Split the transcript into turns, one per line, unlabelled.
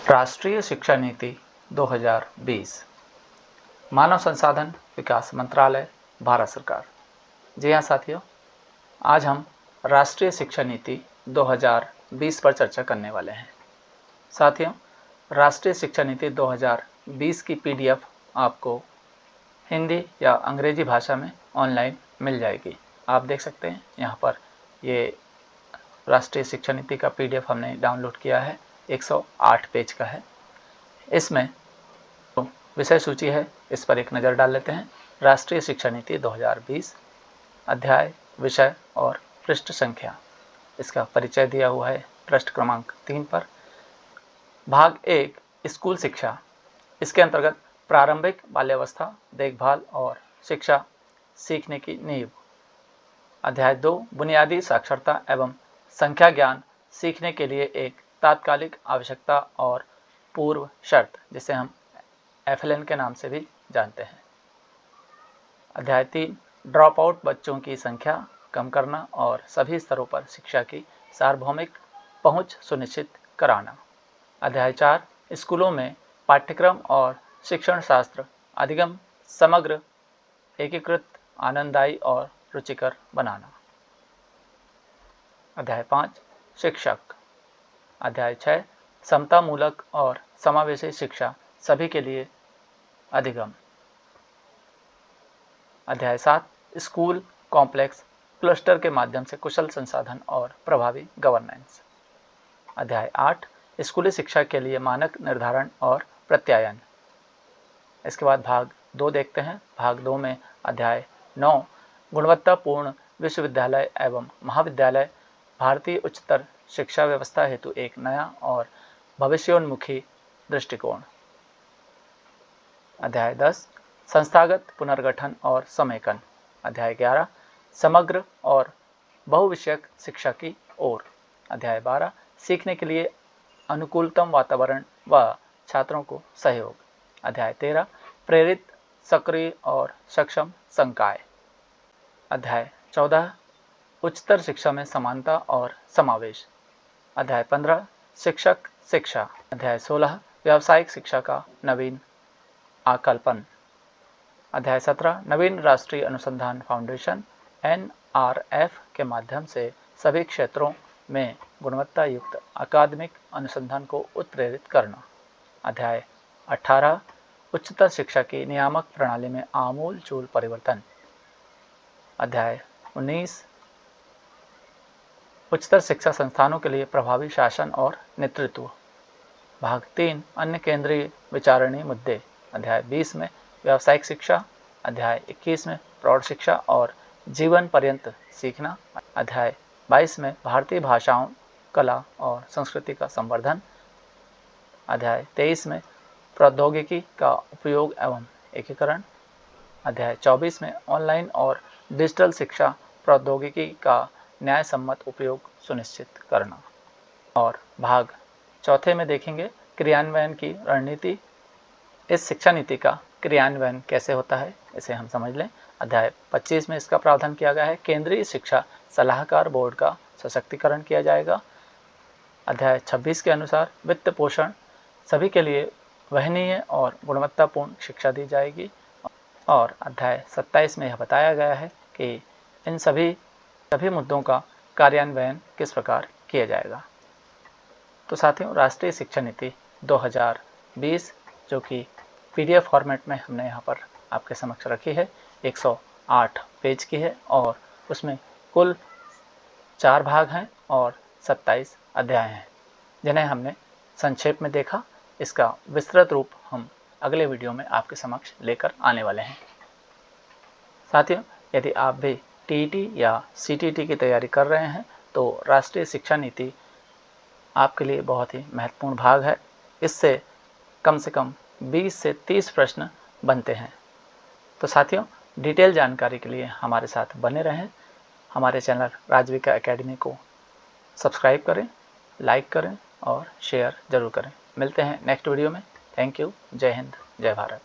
राष्ट्रीय शिक्षा नीति 2020 मानव संसाधन विकास मंत्रालय भारत सरकार। जी हाँ साथियों, आज हम राष्ट्रीय शिक्षा नीति 2020 पर चर्चा करने वाले हैं। साथियों, राष्ट्रीय शिक्षा नीति 2020 की PDF आपको हिंदी या अंग्रेजी भाषा में ऑनलाइन मिल जाएगी। आप देख सकते हैं यहाँ पर ये राष्ट्रीय शिक्षा नीति का PDF हमने डाउनलोड किया है, 108 पेज का है। इसमें विषय सूची है, इस पर एक नज़र डाल लेते हैं। राष्ट्रीय शिक्षा नीति 2020, अध्याय, विषय और पृष्ठ संख्या। इसका परिचय दिया हुआ है पृष्ठ क्रमांक 3 पर। भाग 1 स्कूल शिक्षा, इसके अंतर्गत प्रारंभिक बाल्यावस्था, देखभाल और शिक्षा, सीखने की नींव। अध्याय 2 बुनियादी साक्षरता एवं संख्या ज्ञान, सीखने के लिए एक तात्कालिक आवश्यकता और पूर्व शर्त, जिसे हम FLN के नाम से भी जानते हैं। अध्याय 3 ड्रॉप आउट बच्चों की संख्या कम करना और सभी स्तरों पर शिक्षा की सार्वभौमिक पहुंच सुनिश्चित कराना। अध्याय 4 स्कूलों में पाठ्यक्रम और शिक्षण शास्त्र अधिगम समग्र, एकीकृत, आनंददायी और रुचिकर बनाना। अध्याय 5 शिक्षक। अध्याय 6 समतामूलक और समावेशी शिक्षा, सभी के लिए अधिगम। अध्याय 7 स्कूल कॉम्प्लेक्स क्लस्टर के माध्यम से कुशल संसाधन और प्रभावी गवर्नेंस। अध्याय 8 स्कूली शिक्षा के लिए मानक निर्धारण और प्रत्यायन। इसके बाद भाग 2 देखते हैं। भाग 2 में अध्याय 9 गुणवत्तापूर्ण विश्वविद्यालय एवं महाविद्यालय, भारतीय उच्चतर शिक्षा व्यवस्था हेतु एक नया और भविष्योन्मुखी दृष्टिकोण। अध्याय 10 संस्थागत पुनर्गठन और समेकन। अध्याय 11 समग्र और बहुविषयक शिक्षा की ओर। अध्याय 12 सीखने के लिए अनुकूलतम वातावरण व छात्रों को सहयोग। अध्याय 13 प्रेरित, सक्रिय और सक्षम संकाय। अध्याय 14 उच्चतर शिक्षा में समानता और समावेश। अध्याय 15 शिक्षक शिक्षा। अध्याय 16 व्यावसायिक शिक्षा का नवीन आकल्पन। अध्याय 17 नवीन राष्ट्रीय अनुसंधान फाउंडेशन NRF के माध्यम से सभी क्षेत्रों में गुणवत्ता युक्त अकादमिक अनुसंधान को उत्प्रेरित करना। अध्याय 18 उच्चतर शिक्षा की नियामक प्रणाली में आमूल चूल परिवर्तन। अध्याय 19 उच्चतर शिक्षा संस्थानों के लिए प्रभावी शासन और नेतृत्व। भाग 3 अन्य केंद्रीय विचारणीय मुद्दे। अध्याय 20 में व्यावसायिक शिक्षा। अध्याय 21 में प्रौढ़ शिक्षा और जीवन पर्यंत सीखना। अध्याय 22 में भारतीय भाषाओं, कला और संस्कृति का संवर्धन। अध्याय 23 में प्रौद्योगिकी का उपयोग एवं एकीकरण। अध्याय 24 में ऑनलाइन और डिजिटल शिक्षा प्रौद्योगिकी का न्याय सम्मत उपयोग सुनिश्चित करना। और भाग 4 में देखेंगे क्रियान्वयन की रणनीति। इस शिक्षा नीति का क्रियान्वयन कैसे होता है, इसे हम समझ लें। अध्याय 25 में इसका प्रावधान किया गया है। केंद्रीय शिक्षा सलाहकार बोर्ड का सशक्तिकरण किया जाएगा। अध्याय 26 के अनुसार वित्त पोषण, सभी के लिए वहनीय और गुणवत्तापूर्ण शिक्षा दी जाएगी। और अध्याय 27 में यह बताया गया है कि इन सभी मुद्दों का कार्यान्वयन किस प्रकार किया जाएगा। तो साथियों, राष्ट्रीय शिक्षा नीति 2020 जो कि PDF फॉर्मेट में हमने यहाँ पर आपके समक्ष रखी है, 108 पेज की है और उसमें कुल 4 भाग हैं और 27 अध्याय हैं, जिन्हें हमने संक्षेप में देखा। इसका विस्तृत रूप हम अगले वीडियो में आपके समक्ष लेकर आने वाले हैं। साथियों, यदि आप भी TET या CTET की तैयारी कर रहे हैं तो राष्ट्रीय शिक्षा नीति आपके लिए बहुत ही महत्वपूर्ण भाग है। इससे कम से कम 20 से 30 प्रश्न बनते हैं। तो साथियों, डिटेल जानकारी के लिए हमारे साथ बने रहें। हमारे चैनल राजविका एकेडमी को सब्सक्राइब करें, लाइक करें और शेयर ज़रूर करें। मिलते हैं नेक्स्ट वीडियो में। Thank you. जय हिंद, जय भारत।